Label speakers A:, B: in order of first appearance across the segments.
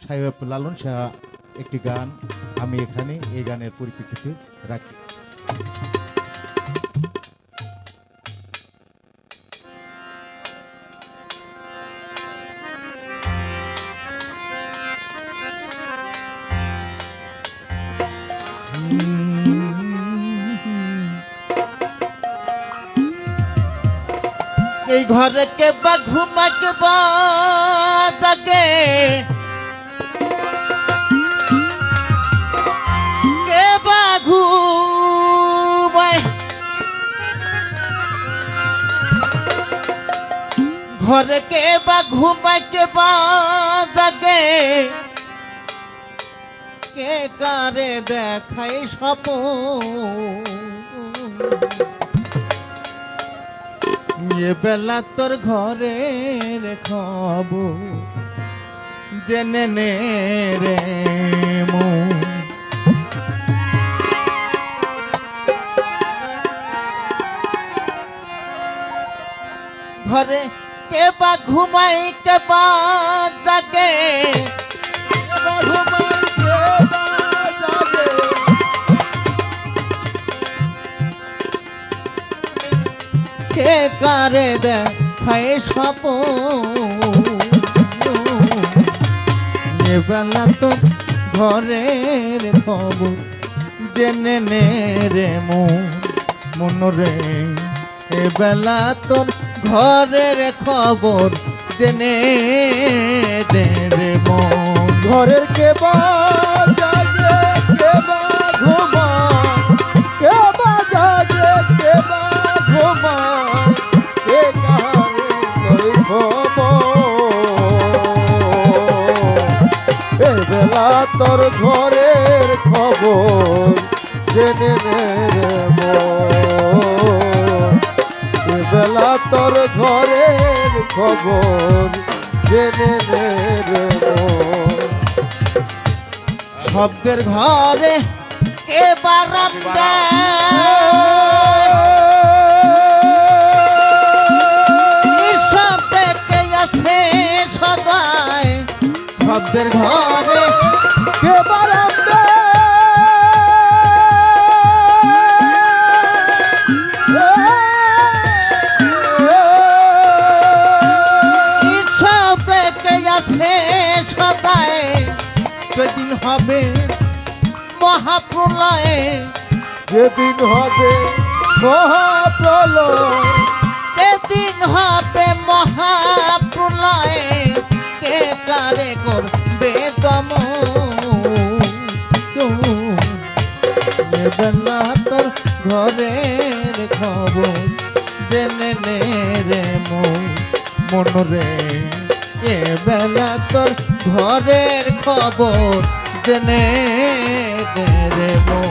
A: সাহেব লালন শাহ একটি গান আমি এখানে এই গানের পরিপ্রেক্ষিতে রাখি। এই ঘরে কে বা ঘুমাকে বা জাগে, কে বা ঘুমায়, ঘরে কে বা ঘুমায় কে বা জাগে, কে কারে দেখাই স্বপ্ন। এ বেলা তোর ঘরের খবর জেনে নে রে মন। ঘরে কে বা ঘুমাই কে বা জাগে, কে কারে দেখায় স্বপ্ন। বেলা তো ঘরের খবর জেনে নে রে মন রে, এ বেলা তোর ঘরের খবর জেনে নে রে মন।
B: ঘরের কে বা জাগে কে বা ঘুমায়, কে বা জাগে কে বা ঘুমায়, কে কারে লই খবর। এ বেলা তোর ঘরের খবর জেনে নে রে মন। এ বেলা তোর ঘরের খবর জেনে নে রে মন।
A: শব্দের ঘরে কে বারাম শব্দে কে আছে সদায়, শব্দের ঘরে
B: কে বারাম
A: শব্দে কে আছে সদায়। সেদিন হবে মহাপ্রলয়ে,
B: যেদিন হবে মহাপ্রলয়,
A: সেদিন হবে মহাপ্রলয়ে, কে কারে করবে দমন। বেলা তোর ঘরের খবর জেনে নে রে মন রে, এ বেলা তোর ঘরের খবর জেনে নে রে মন।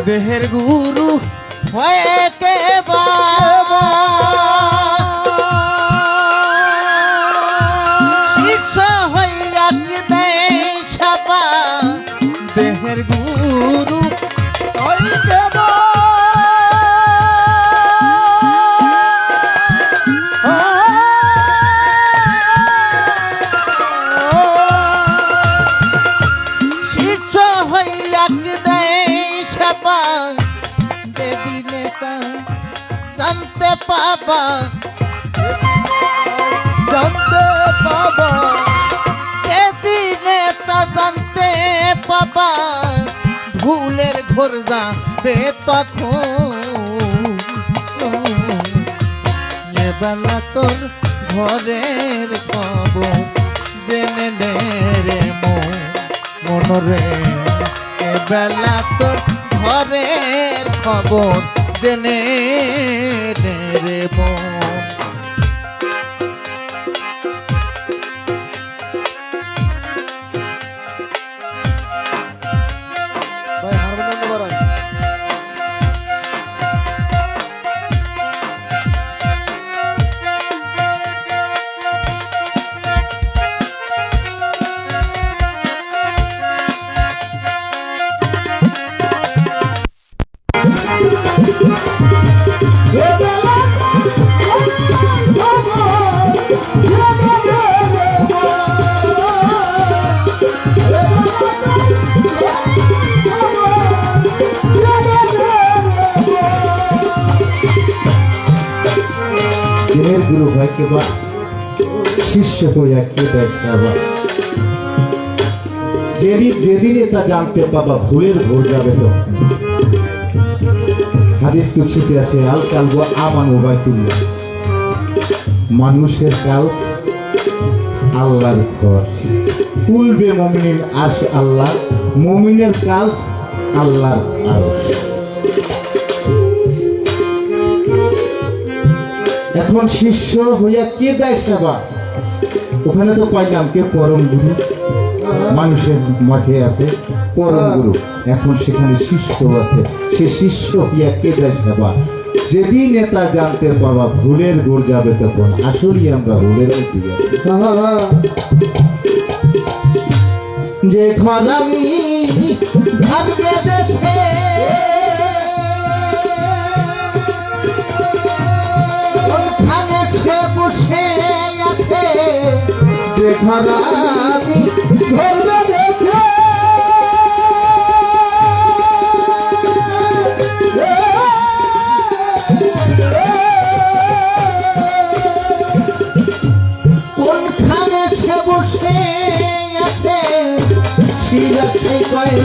A: দেহের গুরু হয়ে কে বা শিষ্য হইয়া কি দেয় সাবা, দেহের গুরু
B: হই কে বা
A: শিষ্য হইয়া কি দেয় সাবা, দিলে তা জানতে পাবা,
B: জানতে পাবা,
A: সেদিনে তা জানতে পাবা। ভুলের ঘোর যাবে তখন, এ বেলা তোর ঘরের খবর জেনে নে রে মন রে,
C: বেলা তোর ঘরের খবর জেনে নে রে মন।
B: ভাই হারমোনিয়াম বাড়ান।
A: দিনের গুরু হয় কেবা শিষ্য হইয়া কে দেয় যাবা যেদিনে তা জানতে পাবা ভুলের ভুল যাবে তো হাদিস কুছিতে আছে আল কালব আমান ওবাইতুল্লাহ মানুষের কাল আল্লাহর ঘর কুলবে মুমিনিন আরশ আল্লাহ মুমিনের কাল আল্লাহর আরশ। এখন শিষ্য হইয়া কে দেয় সেবা ওখানে তো পাইলাম কে পরম গুরু মানুষের মাঝে আছে পরম গুরু এখন সেখানে শিষ্য আছে সে শিষ্য হইয়া কে দেয় সেবা যেদিন নেতা জানতে পারবা ভুলের গোড় যাবে তখন আসলেই আমরা ভুলের মধ্যে যাচ্ছি।
C: যে ঘর আমি ভাগ্যে দেখে ওখানে সে বসে আছে যে ঘর আমি ভাগ্যে দেখে কোনখানে সে বসে আছে শিরাশে কয়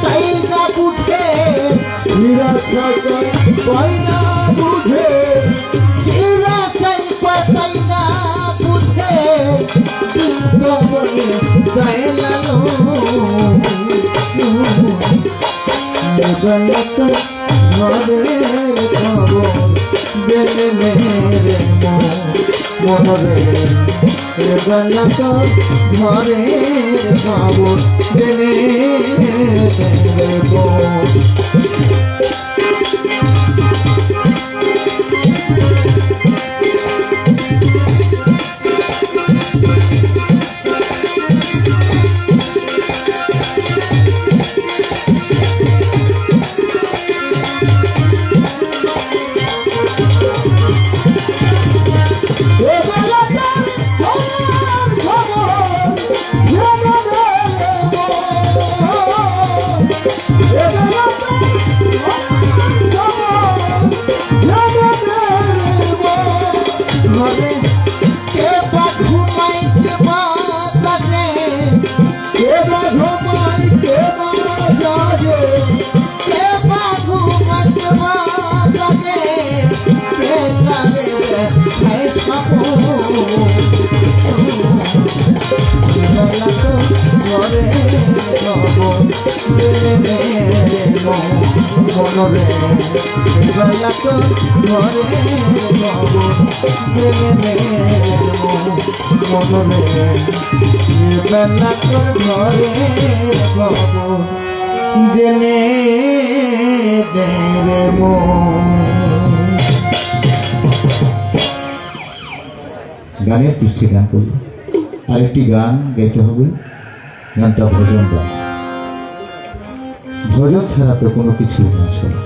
C: তাই না বুঝে শিরাশে কয় না বুঝে শিরাশে কয় তাই না বুঝে কিন্তু বলে যায় লালো গলত ঘরের খবর জেনে মেরে মনরে গলত ঘরের খবর জেনে দেব। মনরে গলা তো ঘরে মনরে গলা তো ঘরে জেনে দেবে
A: গানের পৃষ্ঠে গান করব আরেকটি গান গাইতে হবে গানটা ভজন গান ভজন ছাড়া তো কোনো কিছুই না আসলে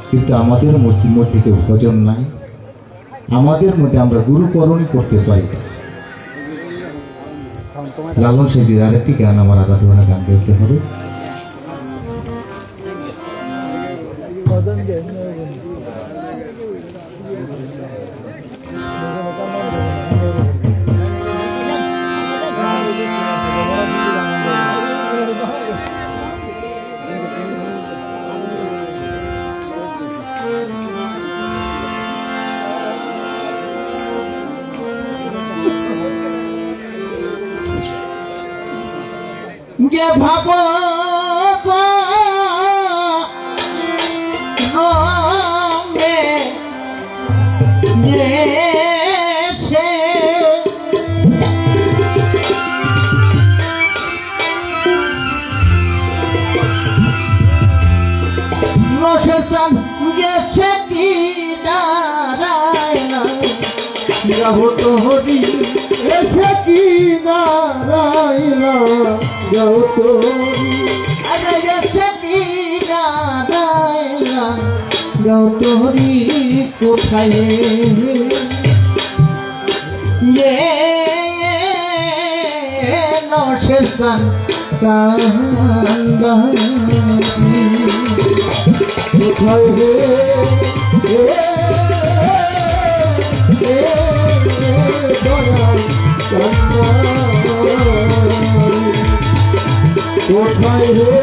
A: কিন্তু আমাদের মধ্যে যে ভজন নাই আমাদের মধ্যে আমরা গুরুকরণই করতে পারি না। লালন সাইজির আরেকটি গান আমার আরাধনা গান গাইতে হবে
C: যে ভাব সান গেছে কি দাঁড়ায় না যাও তোরি
B: এসে কি নারায়ণা যাও তোরি
C: আরে গেছে কি দাঁড়ায় না যাও তোরি কোথায় নশের সান কান্দারি
B: কোথায় রে দয়াল কান্দারি কোথায় রে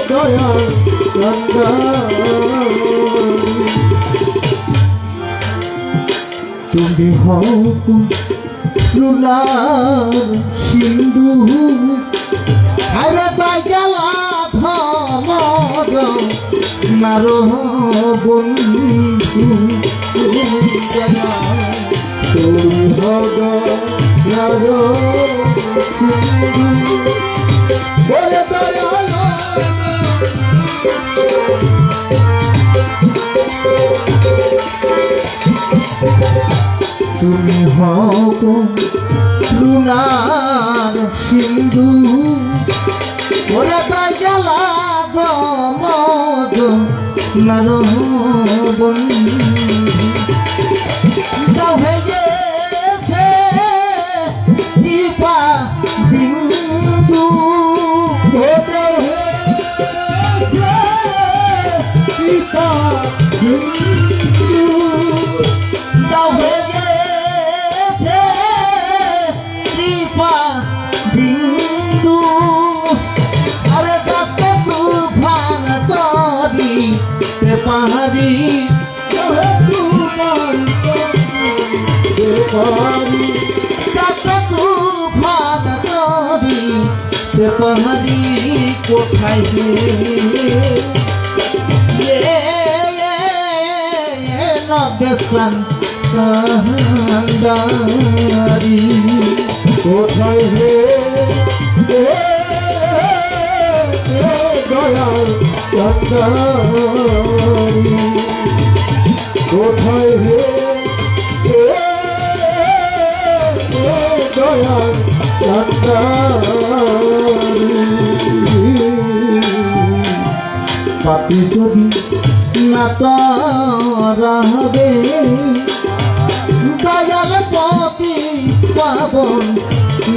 B: দয়াল কান্দারি
C: তুমি হও লুলার সিন্ধু আরে দয়ালা ধমদ মারো বন্ধু
B: তুমি হগ নারো সিন্ধু
C: ওরে দয়ালা তুমি হও লুলার সিন্ধু ওরে দয়ালা ধমদ মারো বন্ধু যাও হয়ে গেছে দীপা বিন্দু
B: কোথায় হয়েছে পিতা হিন্দু
C: যাও হয়ে গেছে দীপা বিন্দু আরে তাতে তুফান তরি পাহাড়ি তাতে তুফান তরি পাহাড়ি কোথায় নবেশন কান্দারি
B: কোথায় হে দয়াল কান্দারি কোথায় হে দয়াল কান্দারি
C: পাপি যদি না তরাবে দয়াল পতি পাবন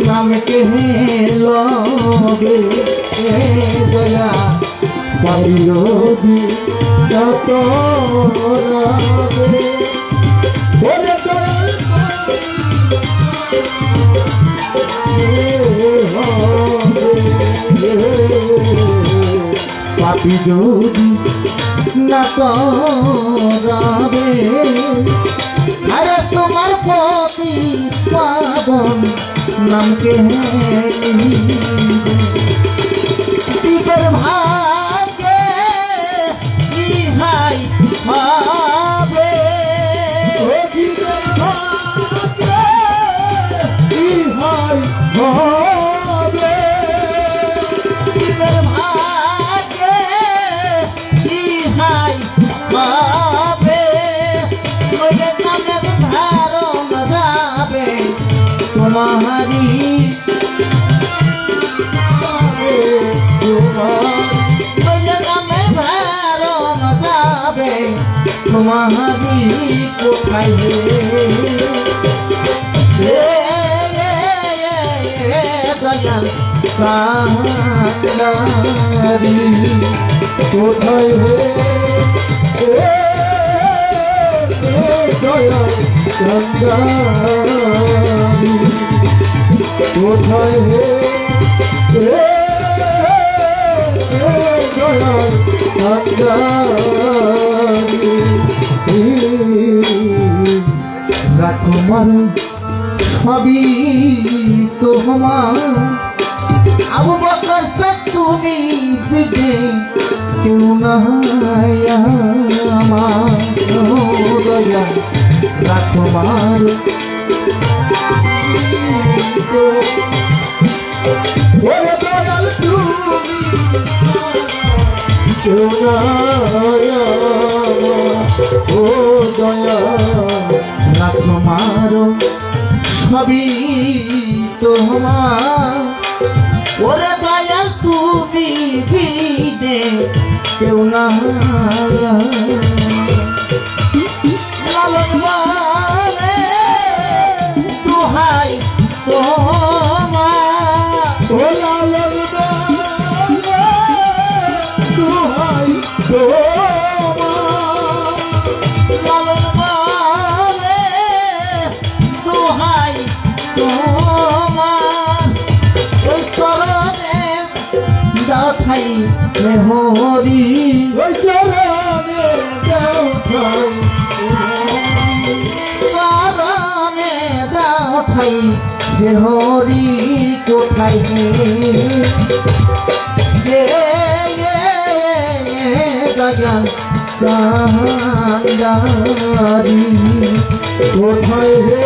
C: নামকে লবে দয়া
B: পাইরদি যত রাবে ওরে দয়াল
C: পাপি যদি না তরাবে আরে তোমার পতি পাবন নামকে শিবের ভাগ্যে ইহাই হবে শিবের ভাগ্যে ইহাই হবে ওই নামের ধারণ যাবে তোমারি ওই নামের ধারণ যাবে তোমারি কোথায় দয়াল কান্দারি
B: কোথায় হে দয়াল কান্দারি কোথায় হে দয়াল কান্দারি
C: রাখো মন সবই তোমার আবু বকর সে তুমি বিদে কেউ নাই আমার দয়া রাখো মার
B: ওরে দয়াল তুমি কেউ নাই ও দয়া
C: লাখো মারো সবই তোমার ওরে দয়াল তুমি বিনে কেউ না লালন বলে দোহাই তোমার
B: ও লালন দোহাই তোমার
C: লালন বলে দোহাই তোমার ওই চরণে দাও ঠাই হরি
B: ওই চরণে দাও ঠাই
C: চরণে দাও ঠাই হরি কোথায় গগন কান্দারি
B: কোথায় হে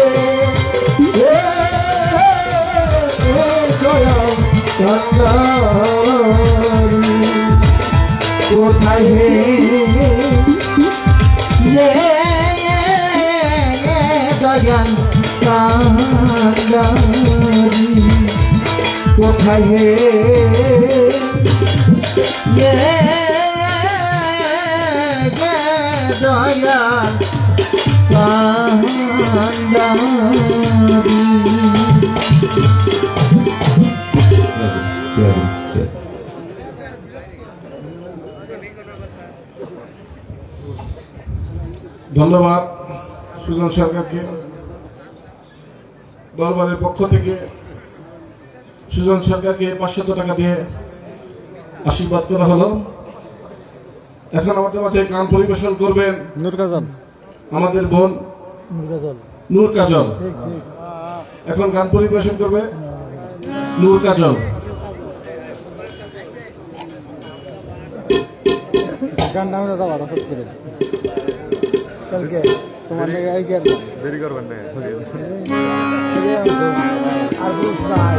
B: দয়া কান্দারি
C: কোথায় হে গগন কান্দারি কোথায় হে দয়া
D: ধন্যবাদ সুজন সরকারকে। দরবারের পক্ষ থেকে সুজন সরকারকে 500 টাকা দিয়ে আশীর্বাদ করা হলো। এখন আমাদের মাঝে গান পরিবেশন করবেন আমাদের বোন নূর কাজল। এখন গান পরিবেশন করবে নূর কাজল।
B: গানটা আমরা যাওয়ার করে কালকে তোমার দেরি করবেন না আর বুঝ ভাই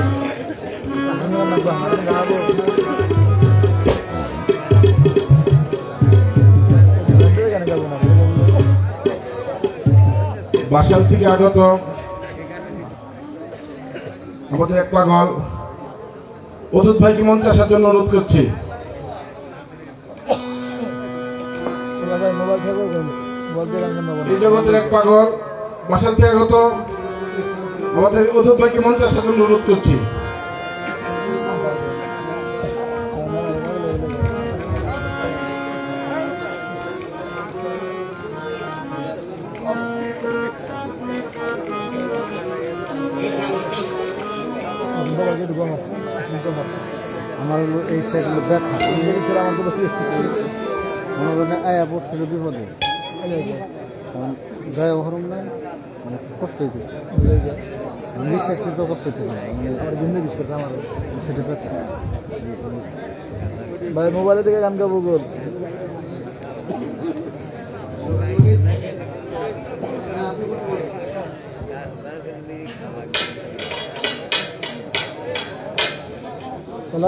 D: বাসাল থেকে আগত আমাদের এক পাগল অদূত ভাইকে মঞ্চে আসার জন্য অনুরোধ করছি। এই জগতের এক পাগল বাসাল থেকে আগত আমাদের অদূত ভাইকে মঞ্চে আসার জন্য অনুরোধ করছি।
B: আমার এই সাইডগুলো ব্যথা আমার কোনো মনে করেন আয়া পড়ছিল বিপদে গায়ে হরম নাই মানে কষ্ট হইতেছে নিঃশ্বাস নিতে কষ্ট হইতেছে জিন্দগি করতে আমার সেটা ব্যথা ভাই মোবাইলে থেকে গান গাবো গোল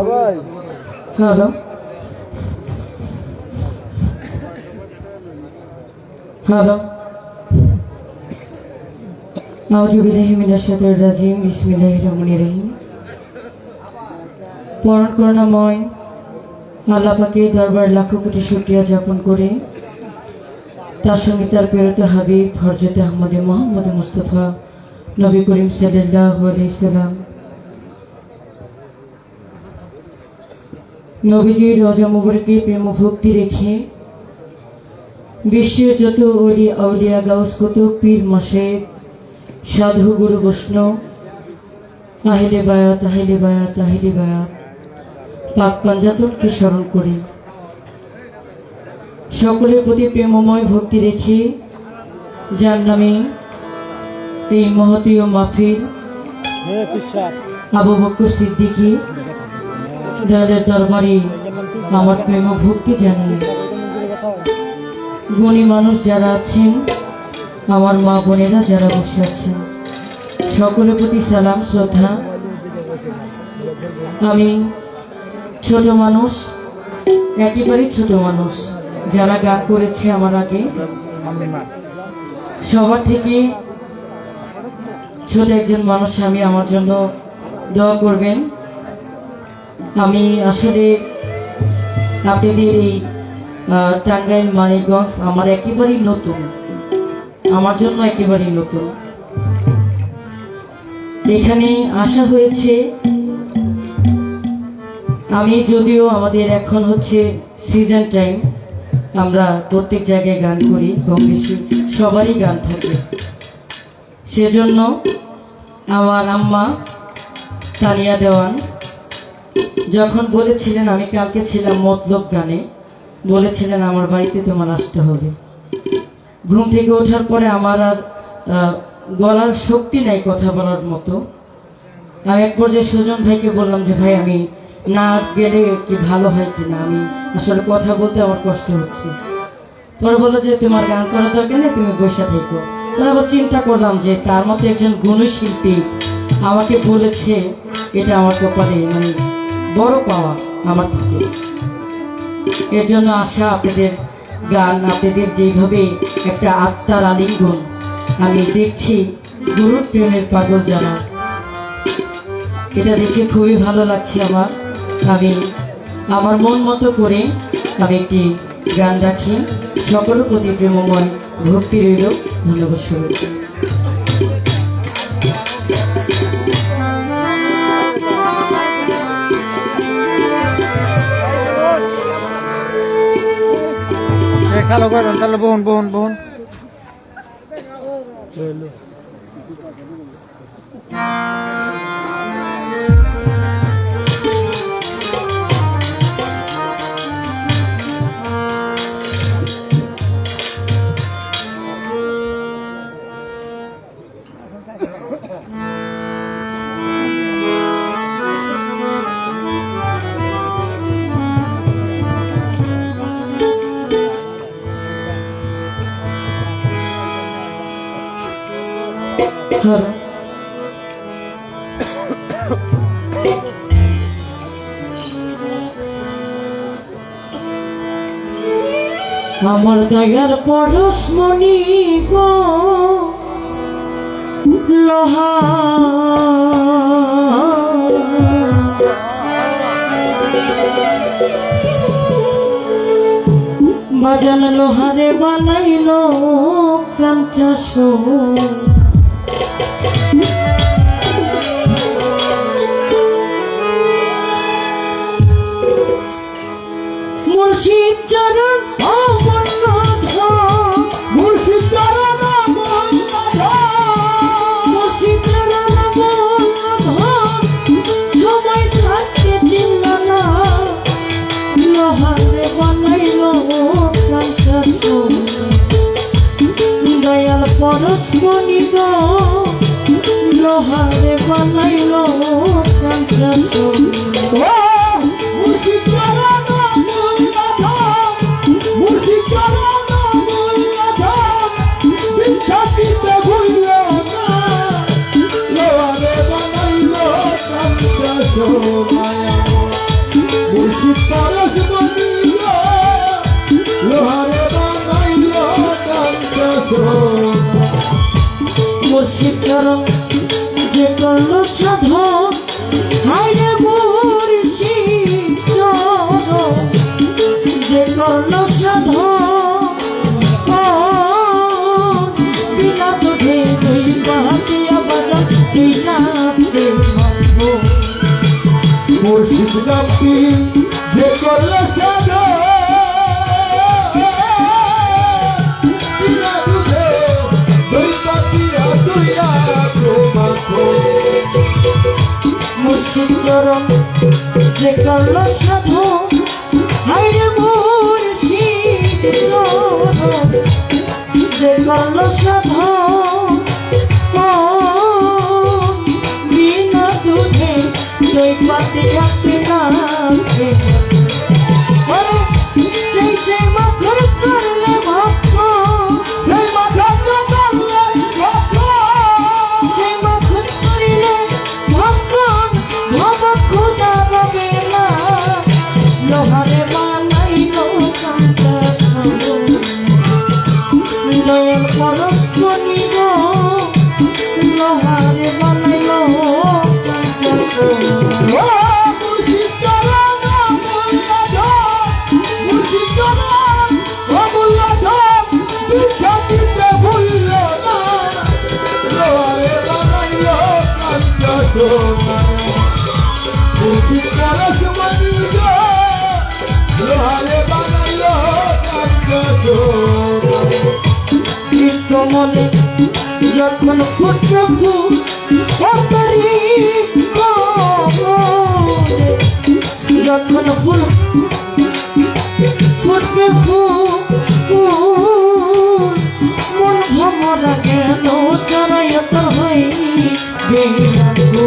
B: ভাই
E: হ্যালো হ্যালো আউযু বিল্লাহি মিনাশ শাইতানির রাজিম বিসমিল্লাহির রহমানির রহিম। পরম করুণাময় আল্লাহ পাকের দরবার লাখো কোটি শুকরিয়া জ্ঞাপন করে তার সঙ্গে তার প্রেরিত হাবিব হযরত আহমদ মুহাম্মদ মুস্তাফা নবী করিম সাল্লাল্লাহু আলাইহি সাল্লাম নবীজির রোজা মুবারকে প্রেম ও ভক্তি রেখে বিশ্বের যত ওলি আউলিয়া গাউস কুতুব পীর মাশায়েখ সাধু গুরু বৈষ্ণব আহিলে বায়াত পাক পাঞ্জাতনকে স্মরণ করি সকলের প্রতি প্রেমময় ভক্তি রেখে যার নামে এই মহতীয় মাহফিল আবু বকর সিদ্দিকী দয়ালের দরবারে আমার প্রেম ও ভক্তি জানিয়ে গুণী মানুষ যারা আছেন আমার মা বোনেরা যারা বসে আছেন সকলের প্রতি সালাম শ্রদ্ধা। আমি ছোট মানুষ একেবারেই ছোট মানুষ, যারা গান করেছে আমার আগে
B: মাম্মি মা
E: সবার থেকে ছোট একজন মানুষ। আমি আমার জন্য দোয়া করবেন। আমি আসলে আপনাদের এই টাঙ্গাইল মানিকগঞ্জ আমার একেবারেই নতুন, আমার জন্য একেবারেই নতুন। এখানে আসা হয়েছে, আমি যদিও আমাদের এখন হচ্ছে সিজন টাইম, আমরা প্রত্যেক জায়গায় গান করি, কম বেশি সবারই গান থাকে। সেজন্য আমার আম্মা তানিয়া দেওয়ান যখন বলেছিলেন, আমি কালকে ছিলাম মতলব গানে, বলেছিলেন আমার বাড়িতে তোমার আসতে হবে। ঘুম থেকে ওঠার পরে আমার আর গলার শক্তি নাই কথা বলার মতো। আমি এক পর্যায়ে সুজন ভাইকে বললাম যে ভাই আমি না গেলে কি ভালো হয় কিনা, আমি আসলে কথা বলতে আমার কষ্ট হচ্ছে। পরে বললো যে তোমার গান করার দরকার নেই, তুমি বসে থেকো। পরে আবার চিন্তা করলাম যে তার মতো একজন গুণশিল্পী আমাকে বলেছে, এটা আমার কপালে মানে বড় পাওয়া আমার থেকে। এর জন্য আশা আপনাদের গান, আপনাদের যেভাবে একটা আত্মার আলিঙ্গন আমি দেখছি, গুরুর প্রেমের পাগল জানা, এটা দেখে খুবই ভালো লাগছে আমার। আমি আমার মন মতো করে আমি একটি গান রাখি। সকলের প্রতি প্রেমময় ভক্তি রইল। ধন্যবাদ সবাইকে।
B: চালু করে দেন, তাহলে বহুন বহুন বহুন রইলো।
E: হ্যাঁ, আমার দয়ার পরশমণি গো লোহা, বাজান লোহারে বানাইল কাঞ্চা মুর্শিদ চরণ মুর্শিদ চরণ মুর্শিদ চরণ সময় থাকতে চিনল না, লোহারে বানাইল কাঞ্চা দয়াল পরশমণি গো লোহারে বানাইল কাঞ্চা
C: মুর্শিদ পরশ বনিল লোহারে বানাইল কাঞ্চা
E: মুর্শিদ চরণ যে করল সাধন, হায়রে মুর্শিদ চরণ যে করল সাধন, বিনা দুধে দুই বাহাতিয়া বাজা বিনা
C: মুর্শিদ নামটি যে করল সাধন, বিনা দুধে দই পাতিয়া তুইয়া তোমাকে।
E: মুর্শিদ চরণ যে করল সাধন, হায়রে মুর্শিদ চরণ যে করল সাধন, বিনা দুধে দই পাতিয়া বিনা সেই সেই মাথর করলে ভক্ত,
C: সেই মাথা করলে ভক্ত,
E: সেই মাথর করিলে ভক্ত ভব খুদা রবে না, লোহারে বানাই
C: মুর্শিদ পরশ মনি গো লোহারে বানাইলো
E: কমলে যখন ফুটবে ফুল অন্তরি কমলে যখন ফুল ফুটবে ফুল মন ভমরা কেন চড়াইত হই বেয়াকু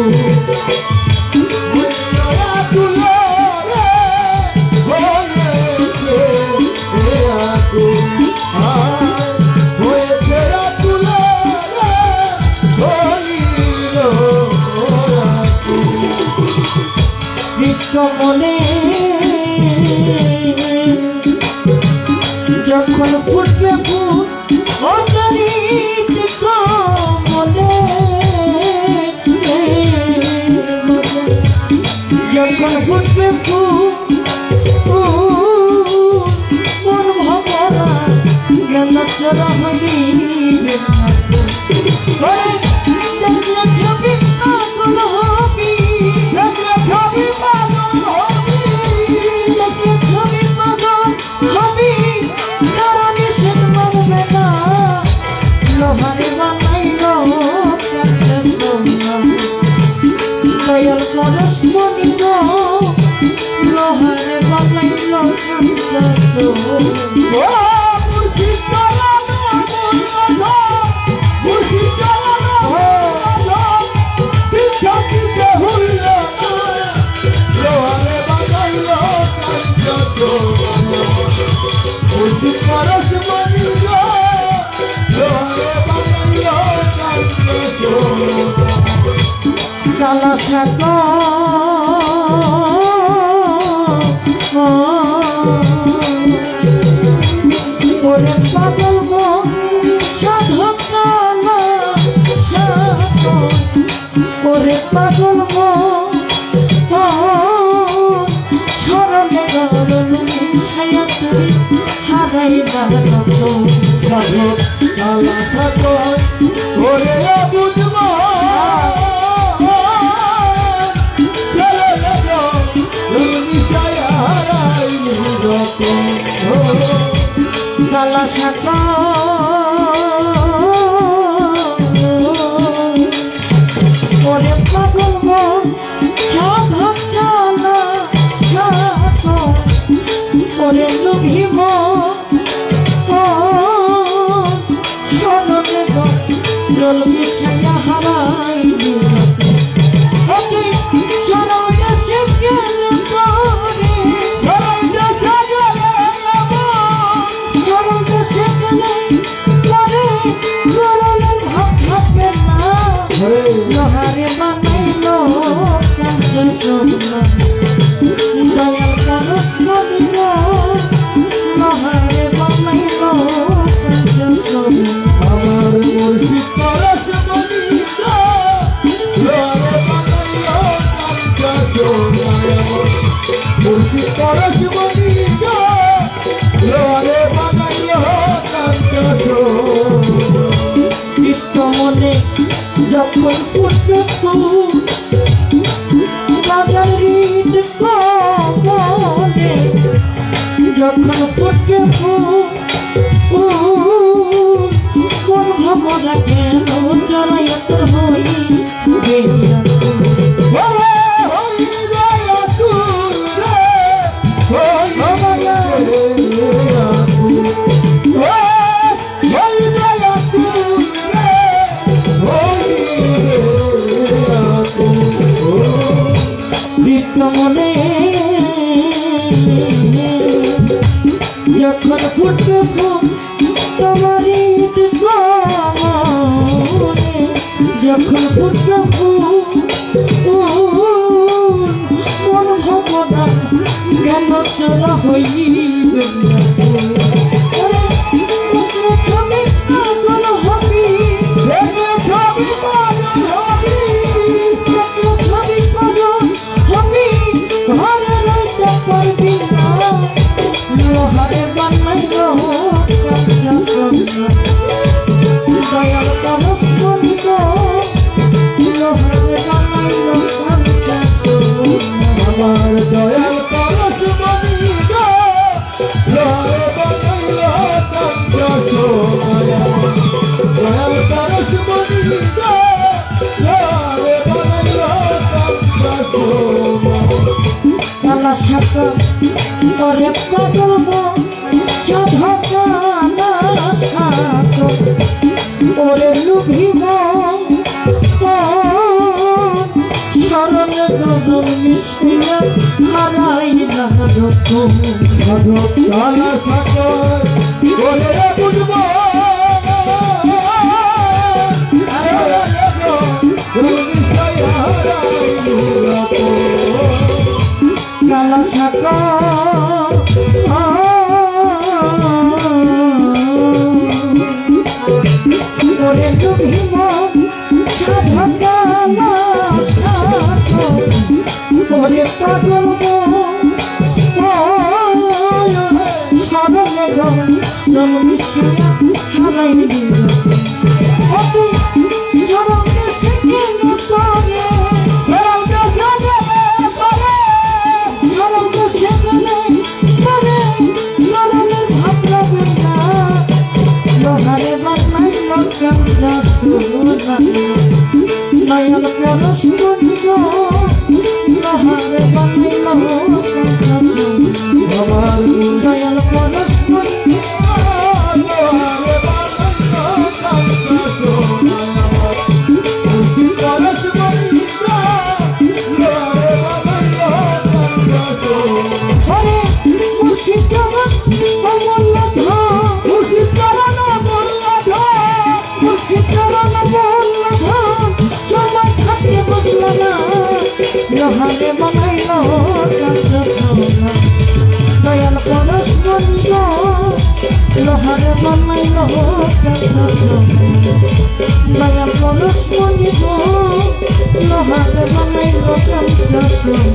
E: কমলে যখন ফুটবে ফুল অন্তরি কমলে যখন ফুটবে ফুল মন ভমরা জ্ঞান চরা হইবে ছবি পাগল হবি ছবি পাগল হবি কারণ সে মানবে না লোহারে বানাইল দয়াল পরশ মনি গো লোহারে বানাইল কালা শাক ওরে পাগল গো সাধক কালা শাক ওরে পাগল গো স্মরণে গরলুনি ছায়া তুই হারাইবা
C: সাধক কালা সাধক ওরে বুঝবো
E: কালা শাক ওরে পাগল মন সাধক কালা শাক ওরে লোভী মন স্মরণে জল মিশাইয়া হারাই স্মরণে সে গেলে পরে লোহারে বানাইল দয়াল পরশ মনি গো লোহারে বানাইল
C: আমার মুর্শিদ পরশ মনি গো লোহারে বানাইলো মুর্শিদ পরশ মনি গো লোহারে বানাইলো
E: কমলে যখন ফুটবে ফুল রাজার হৃদ কমলে যখন ফুটবে ফুল কোন ভমরা কেন চড়াইত হই কমলে যখন ফুটবে ফুল তোমার কমলে যখন ফুটবে ফুল মন ভবনা জ্ঞান চলা হইবে ছবি পাগল হবি ছবি পাগল হবি ঘরে রইতে পারবি না লোহারে বানাইল দয়াল পরশ মনি গো লোহারে বানাইল কালা শাখা ওরে পাগল সাধা কালা শাখা ওরে লুভিব শরণে গগন মিশিয়া হারাই না দুঃখ
C: মাধব কালা সাগর করে বুঝবো
E: কালা শাখা ওরে লুভিব সাধা কালা শাখা ওরে পাগল শরণে গগন মিশিয়া হারাই জরকে শিখে নতরে জরকে শিখে করে জরনের ভাবনা বেনা লোহারে বানাই লঙ্কা সুনা নয়ন পরশ বন্ধ লোহারে বানাই লঙ্কা
C: আমার
E: নয়ন পরশ বন্ধ হরে মুর্শিদ চরণ অমূল্য ধন মুর্শিদ চরণ অমূল্য ধন মুর্শিদ চরণ অমূল্য ধন সময় থাকতে বুঝল না লোহারে বানাইল সোনা দয়াল পরশ বন্ধ লোহারে বানাইল দয়াল পরশ বন্ধ লোহারে বানাইল সোনা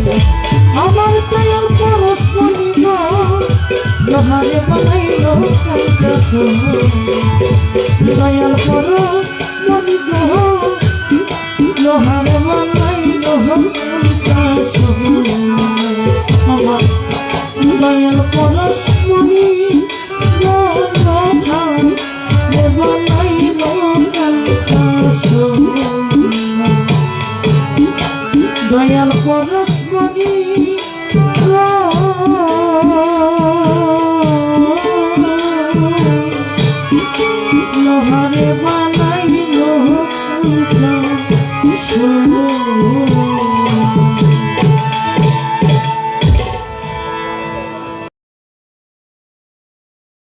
E: আমার দয়াল পরশ বন্ধ লোহারে বানাইল দয়াল পরশ বন্ধ লোহারে বানাইল আমার দয়াল পরশ মনি বানাইল দয়াল পরশ মনি লোহারে